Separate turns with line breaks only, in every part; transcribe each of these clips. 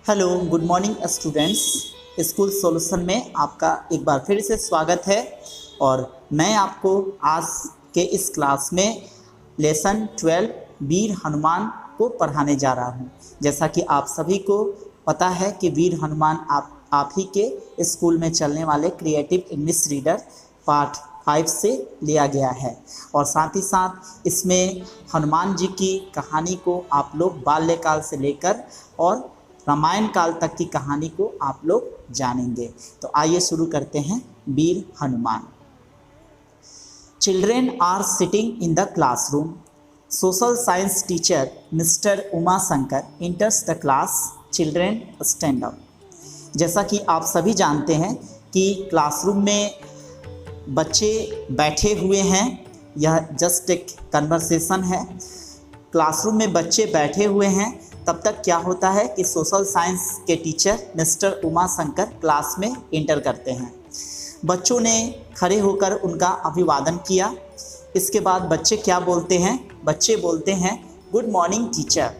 Hello, good morning students. School solution में आपका एक बार फिर से स्वागत है और मैं आपको आज के इस क्लास में लेसन 12 वीर हनुमान को पढ़ाने जा रहा हूं। जैसा कि आप सभी को पता है कि वीर हनुमान आप ही के स्कूल में चलने वाले क्रिएटिव इंग्लिश रीडर पार्ट 5 से लिया गया है और साथ ही साथ इसमें हनुमान जी की कहानी को आप लोग बाल्यकाल से लेकर और रामायण काल तक की कहानी को आप लोग जानेंगे। तो आइए शुरू करते हैं। Veer Hanuman. Children are sitting in the classroom. Social science teacher mister Uma Shankar enters the class. Children stand up. जैसा कि आप सभी जानते हैं कि क्लासरूम में बच्चे बैठे हुए हैं। यह जस्ट एक कन्वर्सेशन है। क्लासरूम में बच्चे बैठे हुए हैं। तब तक क्या होता है कि सोशल साइंस के teacher mister Uma Shankar class में इंटर करते हैं। बच्चों ने खड़े होकर उनका अभिवादन किया। इसके बाद बच्चे क्या बोलते हैं? बच्चे बोलते हैं गुड मॉर्निंग टीचर,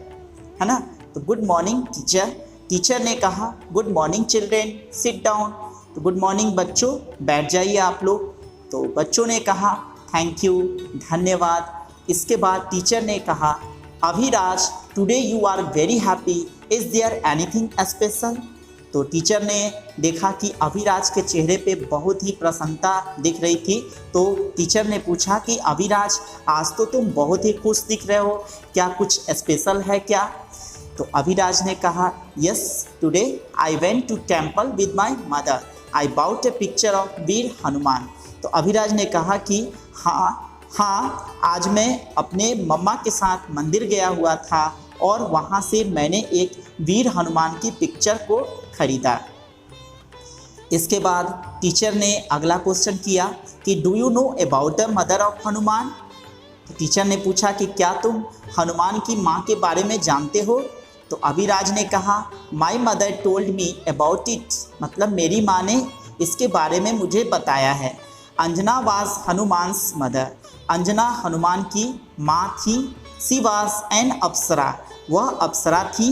है ना। तो गुड मॉर्निंग टीचर। टीचर ने कहा good morning children, sit down. तो गुड मॉर्निंग बच्चों, बैठ जाइए आप लोग। तो बच्चों ने कहा थैंक यू, धन्यवाद। इसके बाद टीचर ने कहा Abhiraj, today you are very happy, is there anything special? तो टीचर ने देखा कि अभिराज के चेहरे पे बहुत ही प्रसन्नता दिख रही थी। तो टीचर ने पूछा कि अभिराज, आज तो तुम बहुत ही खुश दिख रहे हो, क्या कुछ स्पेशल है क्या? तो अभिराज ने कहा yes, today I went to temple with my mother, I bought a picture of Veer Hanuman. तो अभिराज ने कहा कि हाँ, आज मैं अपने मम्मा के साथ मंदिर गया हुआ था और वहाँ से मैंने एक वीर हनुमान की पिक्चर को खरीदा। इसके बाद टीचर ने अगला क्वेश्चन किया कि do you know about the mother of Hanuman? तो टीचर ने पूछा कि क्या तुम हनुमान की माँ के बारे में जानते हो? तो अभिराज ने कहा my mother told me about it, मतलब मेरी माँ ने इसके बारे में मुझे बताया है। अंजना वाज हनुमान्स मदर, अंजना हनुमान की माँ थी। सी वाज एन अप्सरा, वह अप्सरा थी।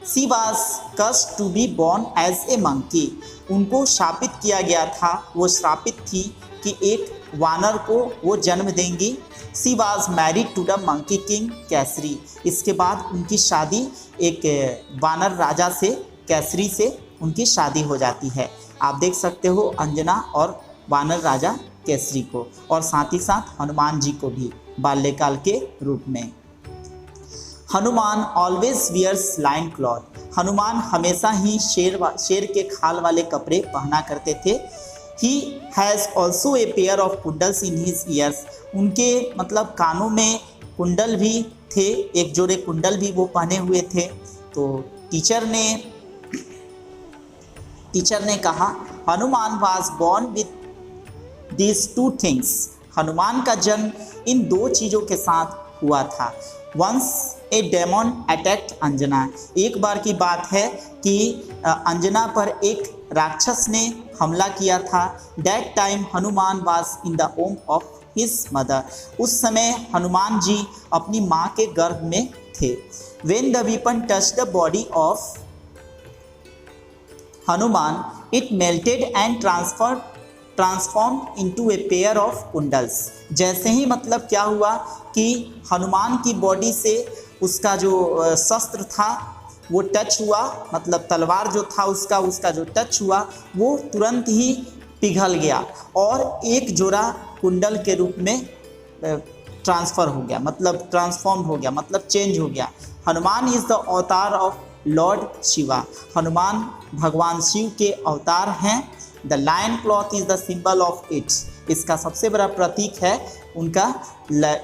She was cursed to be born as a monkey, उनको शापित किया गया था, वो श्रापित थी कि एक वानर को वो जन्म देंगी। She was married to the monkey king Kesari, इसके बाद उनकी शादी एक वानर राजा से, केसरी से उनकी शादी हो जाती है। आप देख सकते हो अंजना और वानर राजा केसरी को, और साथ ही साथ हनुमान जी को भी बाल्यकाल के रूप में। Hanuman always wears lion cloth, Hanuman हमेशा ही शेर के खाल वाले कपड़े पहना करते थे। He has also a pair of कुंडल्स इन हिज ईयर्स, उनके मतलब कानों में कुंडल भी थे, एक जोड़े कुंडल भी वो पहने हुए थे। तो टीचर ने कहा Hanuman was born with these two things, Hanuman का जन्म इन दो चीज़ों के साथ हुआ था। Once a demon attacked Anjana, एक बार की बात है कि अंजना पर एक राक्षस ने हमला किया था। That time Hanuman was in the home of his mother, उस समय हनुमान जी अपनी माँ के गर्भ में थे। When the weapon touch the body of Hanuman it melted and transform into a pair of कुंडल्स, जैसे ही मतलब क्या हुआ कि हनुमान की बॉडी से उसका जो शस्त्र था वो टच हुआ, मतलब तलवार जो था उसका जो टच हुआ वो तुरंत ही पिघल गया और एक जोड़ा कुंडल के रूप में ट्रांसफ़र हो गया, मतलब ट्रांसफॉर्म हो गया, मतलब चेंज हो गया। Hanuman is the avatar of lord Shiva, Hanuman भगवान शिव के अवतार हैं। The lion cloth is the symbol of it, इसका सबसे बड़ा प्रतीक है उनका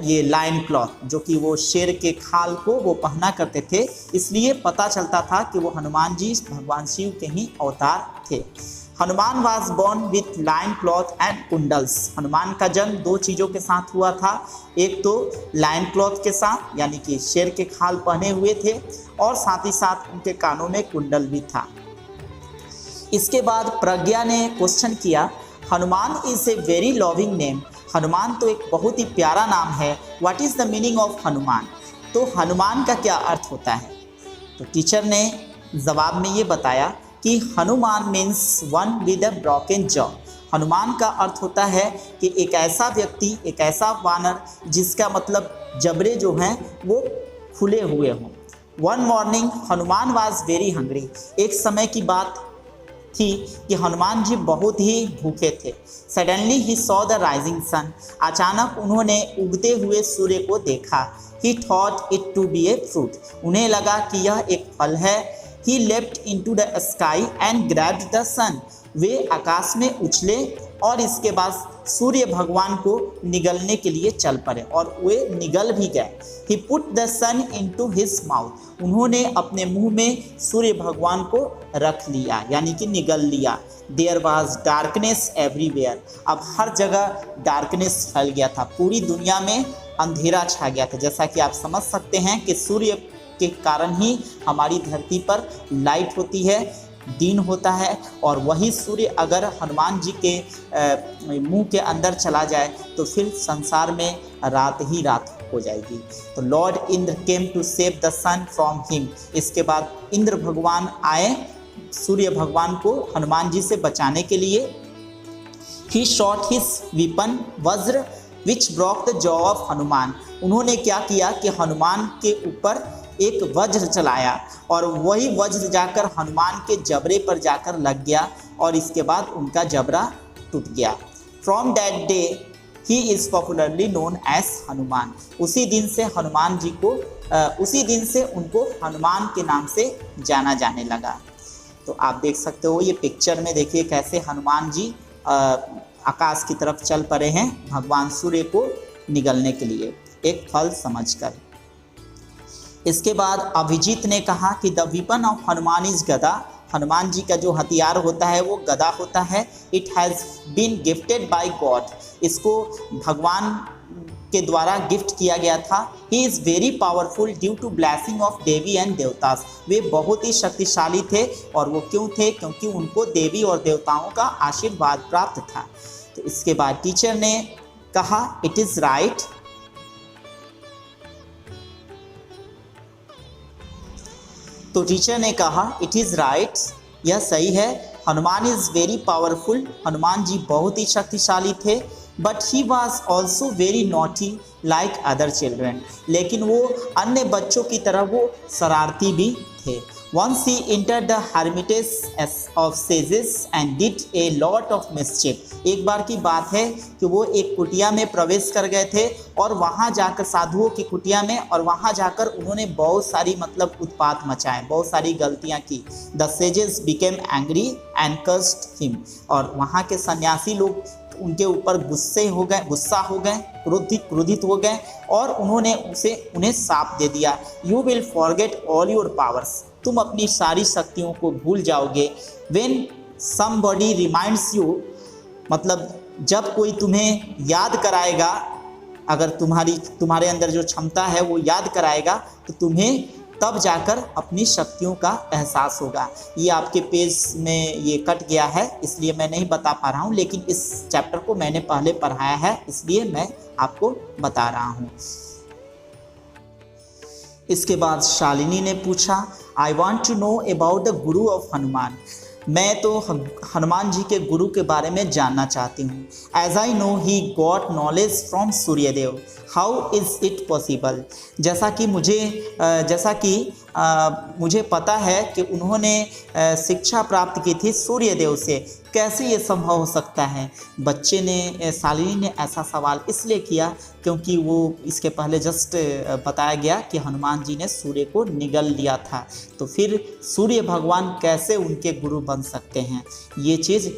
ये लायन क्लॉथ, जो कि वो शेर के खाल को वो पहना करते थे, इसलिए पता चलता था कि वो हनुमान जी भगवान शिव के ही अवतार थे। Hanuman was born with lion cloth and कुंडल्स, हनुमान का जन्म दो चीज़ों के साथ हुआ था। एक तो लायन क्लॉथ के साथ, यानी कि शेर के खाल पहने हुए थे, और साथ ही साथ उनके कानों में कुंडल भी था। इसके बाद प्रज्ञा ने क्वेश्चन किया Hanuman is a very loving name, Hanuman तो एक बहुत ही प्यारा नाम है। What is the meaning of Hanuman, तो हनुमान का क्या अर्थ होता है? तो टीचर ने जवाब में ये बताया कि Hanuman means one with a broken jaw. Hanuman का अर्थ होता है कि एक ऐसा व्यक्ति, एक ऐसा वानर जिसका मतलब जबड़े जो हैं वो खुले हुए हों। One morning Hanuman was very hungry. एक समय की बात थी कि हनुमान जी बहुत ही भूखे थे। Suddenly he saw the rising sun. अचानक उन्होंने उगते हुए सूर्य को देखा। He thought it to be a fruit. उन्हें लगा कि यह एक फल है। He left into the sky and grabbed the sun. वे आकाश में उछले और इसके बाद सूर्य भगवान को निगलने के लिए चल पड़े और वे निगल भी गए। He put the sun into his mouth. उन्होंने अपने मुंह में सूर्य भगवान को रख लिया, यानी कि निगल लिया। There was darkness everywhere. अब हर जगह डार्कनेस फैल गया था, पूरी दुनिया में अंधेरा छा गया था। जैसा कि आप समझ सकते हैं कि सूर्य के कारण ही हमारी धरती पर लाइट होती है, दिन होता है, और वही सूर्य अगर हनुमान जी के मुंह के अंदर चला जाए तो फिर संसार में रात ही रात हो जाएगी। तो lord Indra came to save the sun from him. इसके बाद इंद्र भगवान आए सूर्य भगवान को हनुमान जी से बचाने के लिए। ही shot his weapon vajra which broke the jaw of Hanuman. उन्होंने क्या किया कि हनुमान के ऊपर एक वज्र चलाया और वही वज्र जाकर हनुमान के जबड़े पर जाकर लग गया और इसके बाद उनका जबड़ा टूट गया। From that day he is popularly known as Hanuman. उसी दिन से उनको हनुमान के नाम से जाना जाने लगा। तो आप देख सकते हो ये पिक्चर में, देखिए कैसे हनुमान जी आकाश की तरफ चल पड़े हैं भगवान सूर्य को निगलने के लिए एक फल समझकर। इसके बाद अभिजीत ने कहा कि the weapon of Hanuman is गदा। हनुमान जी का जो हथियार होता है वो गदा होता है। It has been gifted by God. इसको भगवान के द्वारा गिफ्ट किया गया था। He is very powerful due to blessing of devi and देवतास। वे बहुत ही शक्तिशाली थे और वो क्यों थे? क्योंकि उनको देवी और देवताओं का आशीर्वाद प्राप्त था। तो इसके बाद टीचर ने कहा इट इज़ राइट। तो टीचर ने कहा इट इज़ राइट, यह सही है। Hanuman is very powerful. Hanuman ji बहुत ही शक्तिशाली थे। But he was also very naughty like other children. लेकिन वो अन्य बच्चों की तरह वो शरारती भी थे। Once he entered the hermitage of sages and did a lot of mischief। एक बार की बात है कि वो एक कुटिया में प्रवेश कर गए थे और वहाँ जाकर साधुओं की कुटिया में, और वहाँ जाकर उन्होंने बहुत सारी उत्पात मचाए, बहुत सारी गलतियाँ की। The sages became angry and cursed him। और वहाँ के सन्यासी लोग उनके ऊपर गुस्सा हो गए, क्रोधित हो गए और उन्होंने उन्हें शाप दे दिया। You will forget all your powers। तुम अपनी सारी शक्तियों को भूल जाओगे। When somebody reminds you, मतलब जब कोई तुम्हें याद कराएगा, अगर तुम्हारे अंदर जो क्षमता है वो याद कराएगा तो तुम्हें तब जाकर अपनी शक्तियों का एहसास होगा। ये आपके पेज में ये कट गया है इसलिए मैं नहीं बता पा रहा हूँ, लेकिन इस चैप्टर को मैंने पहले पढ़ाया है इसलिए मैं आपको बता रहा हूँ। इसके बाद शालिनी ने पूछा I want to know about the guru of Hanuman. मैं तो हनुमान जी के गुरु के बारे में जानना चाहती हूँ। As I know he got knowledge from Suryadev, how is it possible. जैसा कि मुझे पता है कि उन्होंने शिक्षा प्राप्त की थी सूर्यदेव से, कैसे ये संभव हो सकता है। शालिनी ने ऐसा सवाल इसलिए किया क्योंकि वो इसके पहले जस्ट बताया गया कि हनुमान जी ने सूर्य को निगल लिया था, तो फिर सूर्य भगवान कैसे उनके गुरु बन सकते हैं, ये चीज़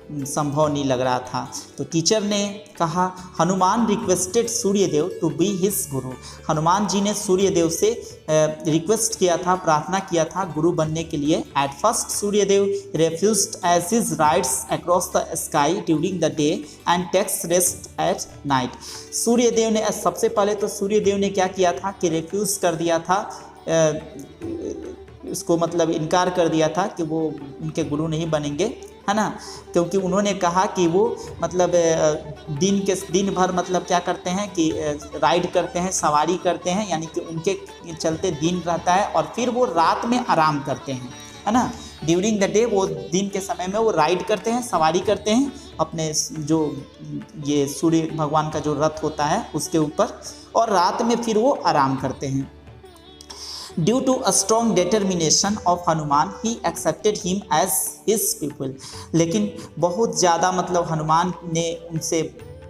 संभव नहीं लग रहा था। तो टीचर ने कहा Hanuman requested Suryadev to be his guru. Hanuman ji ने सूर्यदेव से रिक्वेस्ट किया था, प्रार्थना किया था गुरु बनने के लिए। At first Suryadev refused as his rides across the sky during the day and takes rest at night. Suryadev ने सबसे पहले तो सूर्यदेव ने क्या किया था कि रेफ्यूज़ कर दिया था, उसको इनकार कर दिया था कि वो उनके गुरु नहीं बनेंगे। है ना, क्योंकि उन्होंने कहा कि वो मतलब दिन भर मतलब क्या करते हैं कि राइड करते हैं, सवारी करते हैं, यानी कि उनके चलते दिन रहता है और फिर वो रात में आराम करते हैं, है ना। ड्यूरिंग द डे वो दिन के समय में वो राइड करते हैं, सवारी करते हैं अपने जो ये सूर्य भगवान का जो रथ होता है उसके ऊपर, और रात में फिर वो आराम करते हैं। Due to a strong determination of Hanuman he accepted him as his people. लेकिन बहुत ज़्यादा मतलब हनुमान ने उनसे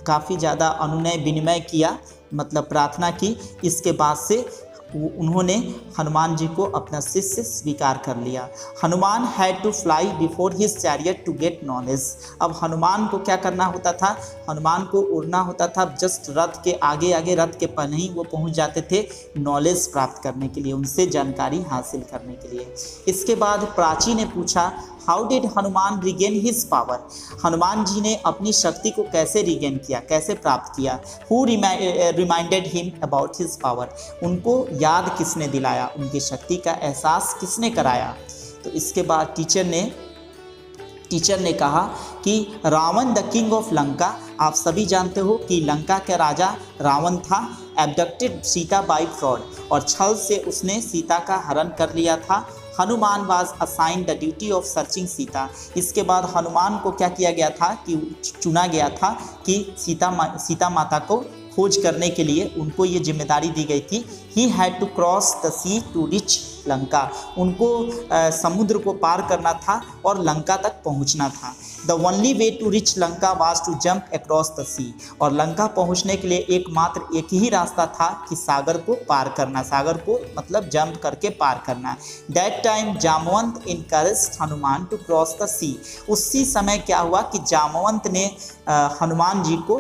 काफ़ी ज़्यादा अनुनय विनिमय किया, मतलब प्रार्थना की। इसके बाद से उन्होंने हनुमान जी को अपना शिष्य स्वीकार कर लिया। Hanuman had to fly before his chariot to get knowledge. अब हनुमान को क्या करना होता था, हनुमान को उड़ना होता था, जस्ट रथ के आगे आगे, रथ के पहले ही वो पहुंच जाते थे नॉलेज प्राप्त करने के लिए, उनसे जानकारी हासिल करने के लिए। इसके बाद प्राची ने पूछा how did Hanuman regain his power. Hanuman ji ने अपनी शक्ति को कैसे रिगेन किया, कैसे प्राप्त किया। Who reminded him about his power. उनको याद किसने दिलाया, उनकी शक्ति का एहसास किसने कराया। तो इसके बाद टीचर ने कहा कि Ravan the king of Lanka. आप सभी जानते हो कि लंका का राजा रावण था। एब्डक्टेड सीता बाई फ्रॉड, और छल से उसने सीता का हरण कर लिया था। Hanuman was assign the duty of searching Sita. इसके बाद हनुमान को क्या किया गया था कि चुना गया था कि सीता माता को खोज करने के लिए उनको ये जिम्मेदारी दी गई थी। He had to cross the sea to reach Lanka. उनको समुद्र को पार करना था और लंका तक पहुंचना था। The only way to reach Lanka was to jump across the sea. और लंका पहुंचने के लिए एकमात्र एक ही रास्ता था कि सागर को पार करना, सागर को मतलब जंप करके पार करना। That time Jamvant encouraged Hanuman to cross the sea. उसी समय क्या हुआ कि जामवंत ने हनुमान जी को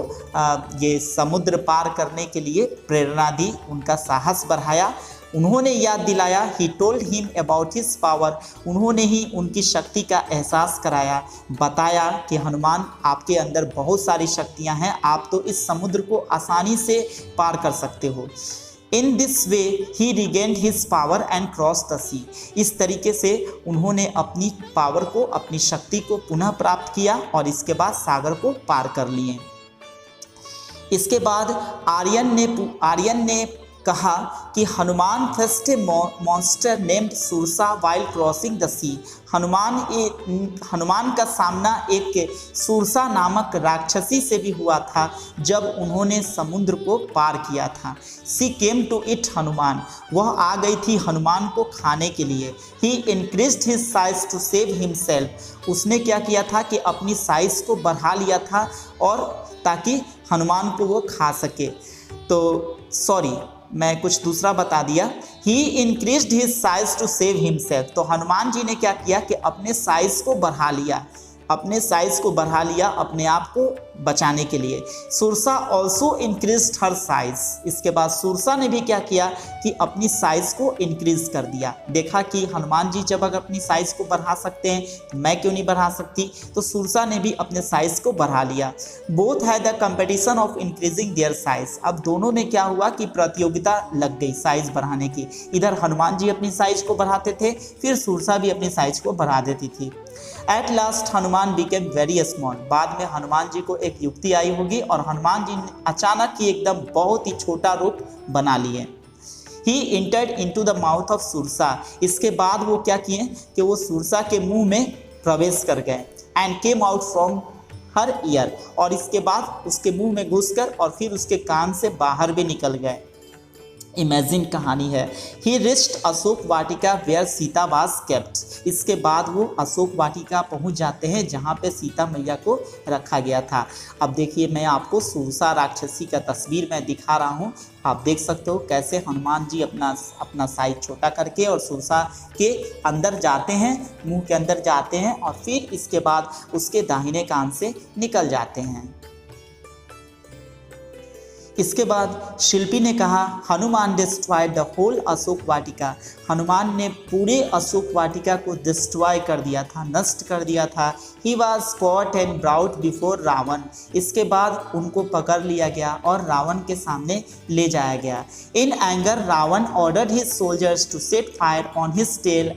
ये समुद्र पार करने के लिए प्रेरणा दी, उनका साहस बढ़ाया। उन्होंने याद दिलाया, he told him about his power. उन्होंने ही उनकी शक्ति का एहसास कराया, बताया कि हनुमान आपके अंदर बहुत सारी शक्तियां हैं, आप तो इस समुद्र को आसानी से पार कर सकते हो। In this way he regained his power and cross the sea. इस तरीके से उन्होंने अपनी पावर को, अपनी शक्ति को पुनः प्राप्त किया और इसके बाद सागर को पार कर लिए। इसके बाद आर्यन ने कहा कि Hanuman faced a monster named Surasa while crossing the sea. Hanuman का सामना एक सुरसा नामक राक्षसी से भी हुआ था जब उन्होंने समुद्र को पार किया था। She came to eat Hanuman. वह आ गई थी हनुमान को खाने के लिए। He increased his size to save himself. उसने क्या किया था कि अपनी साइज को बढ़ा लिया था और ताकि हनुमान को वो खा सके। तो सॉरी, मैं कुछ दूसरा बता दिया। He increased his size to save himself. तो हनुमान जी ने क्या किया कि अपने साइज को बढ़ा लिया, अपने आप को बचाने के लिए। सुरसा ऑल्सो इंक्रीज्ड हर साइज। इसके बाद सुरसा ने भी क्या किया कि अपनी साइज को इंक्रीज कर दिया। देखा कि हनुमान जी जब अगर अपनी साइज को बढ़ा सकते हैं तो मैं क्यों नहीं बढ़ा सकती, तो सुरसा ने भी अपने साइज को बढ़ा लिया। Both had the competition of increasing their size. अब दोनों में क्या हुआ कि प्रतियोगिता लग गई साइज बढ़ाने की। इधर हनुमान जी अपनी साइज को बढ़ाते थे, फिर सुरसा भी अपनी साइज को बढ़ा देती थी। At last Hanuman became very small. बाद में हनुमान जी को एक युक्ति आई होगी और हनुमान जी ने अचानक ही एकदम बहुत ही छोटा रूप बना लिए। He entered into the mouth of Surasa. इसके बाद वो क्या किए कि वो सुरसा के मुंह में प्रवेश कर गए। And came out from her year. और इसके बाद उसके मुंह में घुसकर और फिर उसके कान से बाहर भी निकल गए। इमेजिन कहानी है। He reached Ashok Vatika where Sita was kept. इसके बाद वो अशोक वाटिका पहुंच जाते हैं जहां पे सीता मैया को रखा गया था। अब देखिए, मैं आपको सुरसा राक्षसी का तस्वीर मैं दिखा रहा हूं। आप देख सकते हो कैसे हनुमान जी अपना साइज छोटा करके और सुरसा के अंदर जाते हैं, मुंह के अंदर जाते हैं और फिर इसके बाद उसके दाहिने कान से निकल जाते हैं। इसके बाद शिल्पी ने कहा Hanuman destroyed the whole Ashok Vatika. Hanuman ने पूरे अशोक वाटिका को डिस्ट्रॉय कर दिया था, नष्ट कर दिया था। He was caught and brought before Ravan. इसके बाद उनको पकड़ लिया गया और रावण के सामने ले जाया गया। In anger Ravan ordered his soldiers to set fire on his tail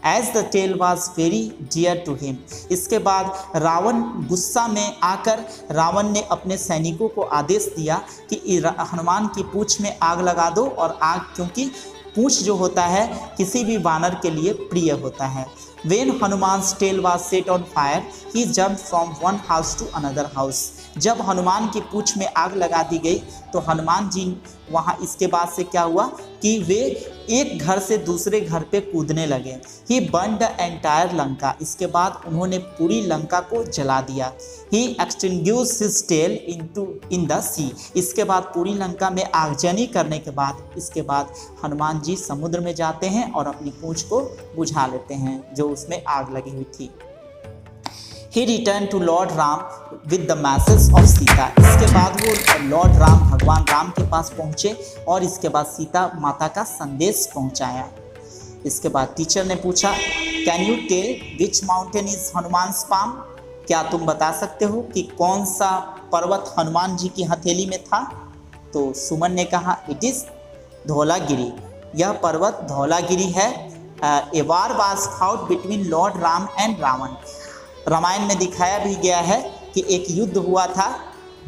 as the tail was very dear to him. इसके बाद रावण गुस्सा में आकर रावण ने अपने सैनिकों को आदेश दिया कि हनुमान की पूंछ में आग लगा दो, और आग क्योंकि पूंछ जो होता है किसी भी वानर के लिए प्रिय होता है। When Hanuman's tail was set on fire, he jumped from one house to another house. जब हनुमान की पूंछ में आग लगा दी गई तो हनुमान जी वहाँ, इसके बाद से क्या हुआ कि वे एक घर से दूसरे घर पे कूदने लगे। He burned the entire Lanka. इसके बाद उन्होंने पूरी लंका को जला दिया। He extinguished his tail in the sea। इसके बाद पूरी लंका में आगजनी करने के बाद इसके बाद हनुमान जी समुद्र में जाते हैं और अपनी पूंछ को बुझा लेते हैं जो उसमें आग लगी हुई थी। He returned to Lord Ram with the message of Sita। इसके बाद वो लॉर्ड राम, भगवान राम के पास पहुँचे और इसके बाद सीता माता का संदेश पहुँचाया। इसके बाद टीचर ने पूछा, can you tell which mountain is Hanuman's palm? क्या तुम बता सकते हो कि कौन सा पर्वत हनुमान जी की हथेली में था? तो सुमन ने कहा, इट इज़ धौलागिरी। यह पर्वत धौलागिरी है। A war was fought between lord Ram and Ravan. Ramayan में दिखाया भी गया है कि एक युद्ध हुआ था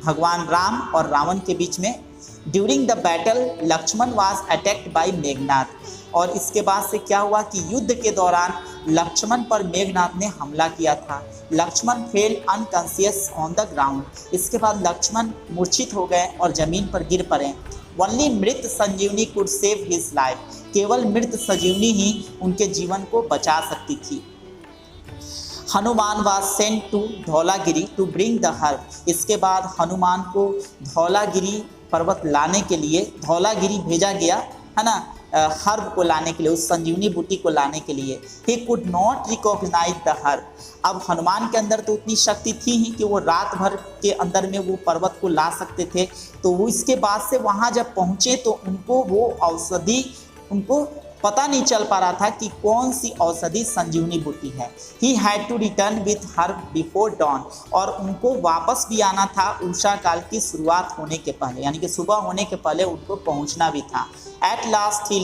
भगवान राम और रावण के बीच में। During the battle Lakshman was attacked by Meghnath. और इसके बाद से क्या हुआ कि युद्ध के दौरान लक्ष्मण पर मेघनाथ ने हमला किया था। Lakshman fell unconscious on the ground. इसके बाद लक्ष्मण मूर्छित हो गए और जमीन पर गिर पड़े। ओनली मृत संजीवनी कुड सेव हिज लाइफ। केवल मृत संजीवनी ही उनके जीवन को बचा सकती थी। Hanuman was sent to Dhaulagiri to bring the herb. इसके बाद हनुमान को धौलागिरी पर्वत लाने के लिए धौलागिरी भेजा गया, है ना, हर्ब को लाने के लिए, उस संजीवनी बूटी को लाने के लिए। He could not recognise the herb. अब हनुमान के अंदर तो उतनी शक्ति थी ही कि वो रात भर के अंदर में वो पर्वत को ला सकते थे। तो वो इसके बाद से वहाँ जब पहुँचे तो उनको वो औषधि, उनको पता नहीं चल पा रहा था कि कौन सी औषधि संजीवनी बूटी है। He had to return with herb before dawn. और उनको वापस भी आना था उषा काल की शुरुआत होने के पहले, यानी कि सुबह होने के पहले उनको पहुंचना भी था। At last he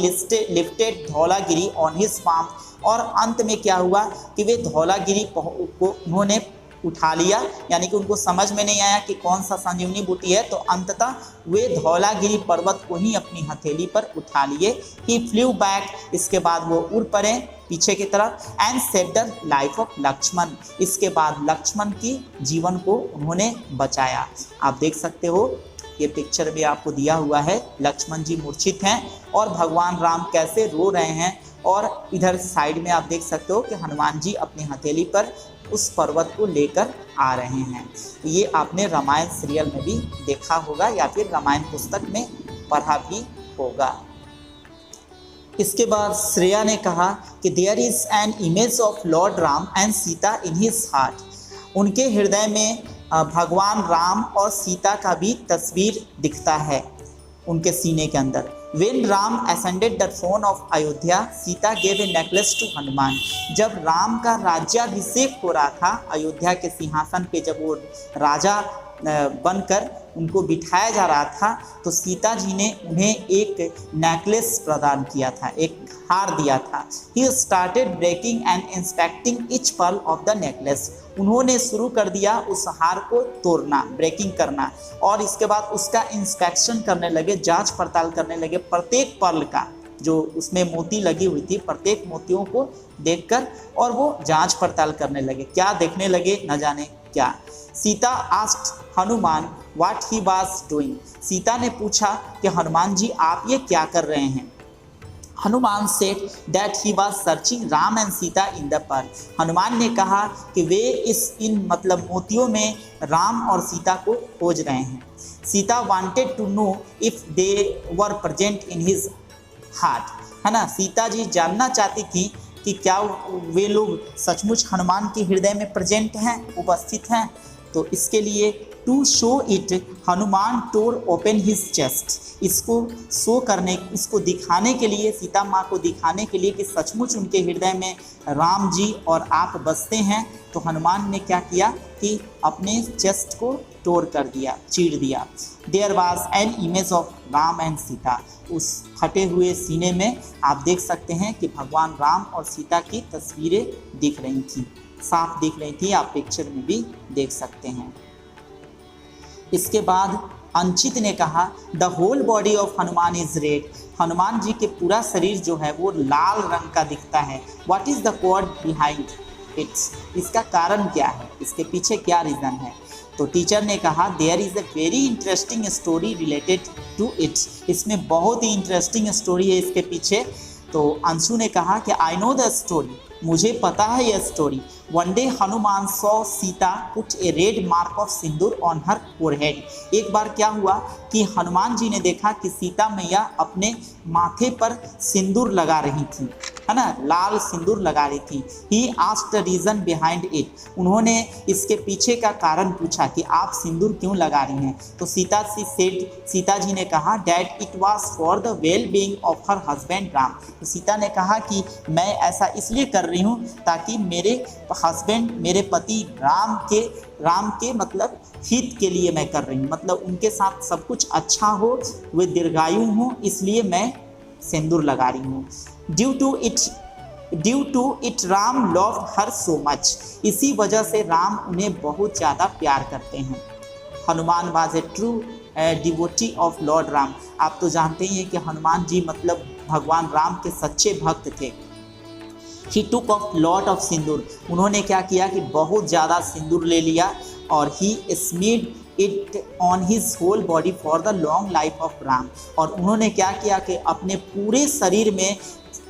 lifted Dhaulagiri on his palm. और अंत में क्या हुआ कि वे धौलागिरी को उन्होंने उठा लिया, यानी कि उनको समझ में नहीं आया कि कौन सा संजीवनी बूटी है, तो अंततः वे धौलागिरी पर्वत को ही अपनी हथेली पर उठा लिए। He flew back. इसके बाद वो उड़ पड़े पीछे की तरफ। And save the life of Lakshman. इसके बाद लक्ष्मण की जीवन को उन्होंने बचाया। आप देख सकते हो ये पिक्चर भी आपको दिया हुआ है। लक्ष्मण जी मूर्छित हैं और भगवान राम कैसे रो रहे हैं, और इधर साइड में आप देख सकते हो कि हनुमान जी अपनी हथेली पर उस पर्वत को लेकर आ रहे हैं। ये आपने रामायण सीरियल में भी देखा होगा या फिर रामायण पुस्तक में पढ़ा भी होगा। इसके बाद श्रेया ने कहा कि there is an image of lord Ram and Sita in his heart. उनके हृदय में भगवान राम और सीता का भी तस्वीर दिखता है उनके सीने के अंदर। When Ram ascended the throne of Ayodhya, Sita gave a necklace to Hanuman. जब राम का राज्याभिषेक हो रहा था अयोध्या के सिंहासन पे, जब वो राजा बनकर उनको बिठाया जा रहा था, तो सीता जी ने उन्हें एक नेकलेस प्रदान किया था, एक हार दिया था। He started breaking and inspecting each pearl of the necklace। उन्होंने शुरू कर दिया उस हार को तोड़ना, ब्रेकिंग करना, और इसके बाद उसका इंस्पेक्शन करने लगे, जांच पड़ताल करने लगे प्रत्येक पर्ल का, जो उसमें मोती लगी हुई थी, प्रत्येक मोतियों को देखकर, और वो जांच पड़ताल करने लगे। क्या देखने लगे, न जाने क्या। Sita asked Hanuman what he was doing. Sita ने पूछा कि हनुमान जी आप ये क्या कर रहे हैं। Hanuman said that he was searching Ram and Sita in the pearl. Hanuman ने कहा कि वे इन मतलब मोतियों में राम और सीता को खोज रहे हैं। Sita wanted to know if they were present in his heart, है ना। सीता जी जानना चाहती थी कि क्या वे लोग सचमुच हनुमान के हृदय में प्रेजेंट हैं, उपस्थित हैं। तो इसके लिए to show it Hanuman tore open his chest. इसको दिखाने के लिए, सीता माँ को दिखाने के लिए कि सचमुच उनके हृदय में राम जी और आप बसते हैं, तो हनुमान ने क्या किया कि अपने चेस्ट को तोड़ कर दिया, चीर दिया। There was an image of Ram and Sita. उस फटे हुए सीने में आप देख सकते हैं कि भगवान राम और सीता की तस्वीरें दिख रही थी, साफ दिख रही थी, आप पिक्चर में भी देख सकते हैं। इसके बाद अंचित ने कहा the whole body of Hanuman is red. Hanuman ji के पूरा शरीर जो है वो लाल रंग का दिखता है। What is the cause behind it's. इसका कारण क्या है, इसके पीछे क्या रीज़न है। तो टीचर ने कहा there is a very interesting story related to its. इसमें बहुत ही इंटरेस्टिंग स्टोरी है इसके पीछे। तो अंशु ने कहा कि आई नो द स्टोरी, मुझे पता है यह story. One day Hanuman saw Sita put A red mark of Sindoor on her forehead. एक बार क्या हुआ कि हनुमान जी ने देखा कि सीता मैया अपने माथे पर सिंदूर लगा रही थी, है ना, लाल सिंदूर लगा रही थी। He asked the reason behind it. उन्होंने इसके पीछे का कारण पूछा कि आप सिंदूर क्यों लगा रही हैं। तो सीता जी ने कहा that it was for the well being of her husband Ram. तो सीता ने कहा कि मैं ऐसा इसलिए कर रही हूँ ताकि मेरे हस्बैंड, मेरे पति राम के मतलब हित के लिए मैं कर रही हूँ, मतलब उनके साथ सब कुछ अच्छा हो, वे दीर्घायु हो, इसलिए मैं सिंदूर लगा रही हूँ। Due to it Ram loved her so much. इसी वजह से राम उन्हें बहुत ज़्यादा प्यार करते हैं। Hanuman was a true devotee of lord Ram. आप तो जानते ही हैं कि हनुमान जी मतलब भगवान राम के सच्चे भक्त थे। ही टुक ऑफ लॉट ऑफ सिंदूर। उन्होंने क्या किया कि बहुत ज़्यादा सिंदूर ले लिया और he smeared it on his whole body for the long life of Ram. और उन्होंने क्या किया कि अपने पूरे शरीर में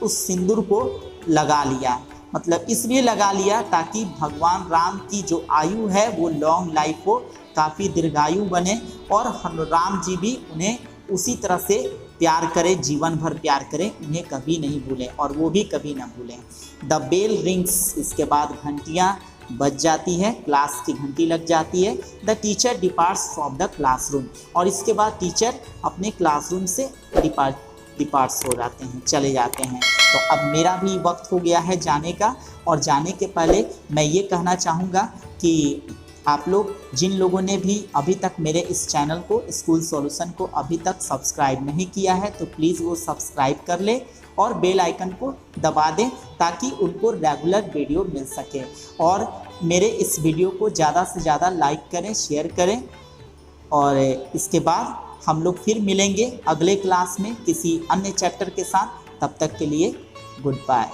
उस सिंदूर को लगा लिया, मतलब इसलिए लगा लिया ताकि भगवान राम की जो आयु है वो लॉन्ग लाइफ हो, काफ़ी दीर्घायु बने और राम जी भी उन्हें उसी तरह से प्यार करें, जीवन भर प्यार करें, उन्हें कभी नहीं भूलें और वो भी कभी ना भूलें। The bell rings. इसके बाद घंटियाँ बज जाती है, क्लास की घंटी लग जाती है। The teacher departs from the classroom. और इसके बाद टीचर अपने क्लासरूम से डिपार्ट्स हो जाते हैं, चले जाते हैं। तो अब मेरा भी वक्त हो गया है जाने का, और जाने के पहले मैं ये कहना चाहूँगा कि आप लोग जिन लोगों ने भी अभी तक मेरे इस चैनल को, स्कूल सॉल्यूशन को अभी तक सब्सक्राइब नहीं किया है, तो प्लीज़ वो सब्सक्राइब कर ले और बेल आइकन को दबा दें ताकि उनको रेगुलर वीडियो मिल सके। और मेरे इस वीडियो को ज़्यादा से ज़्यादा लाइक करें, शेयर करें। और इसके बाद हम लोग फिर मिलेंगे अगले क्लास में किसी अन्य चैप्टर के साथ। तब तक के लिए गुड बाय।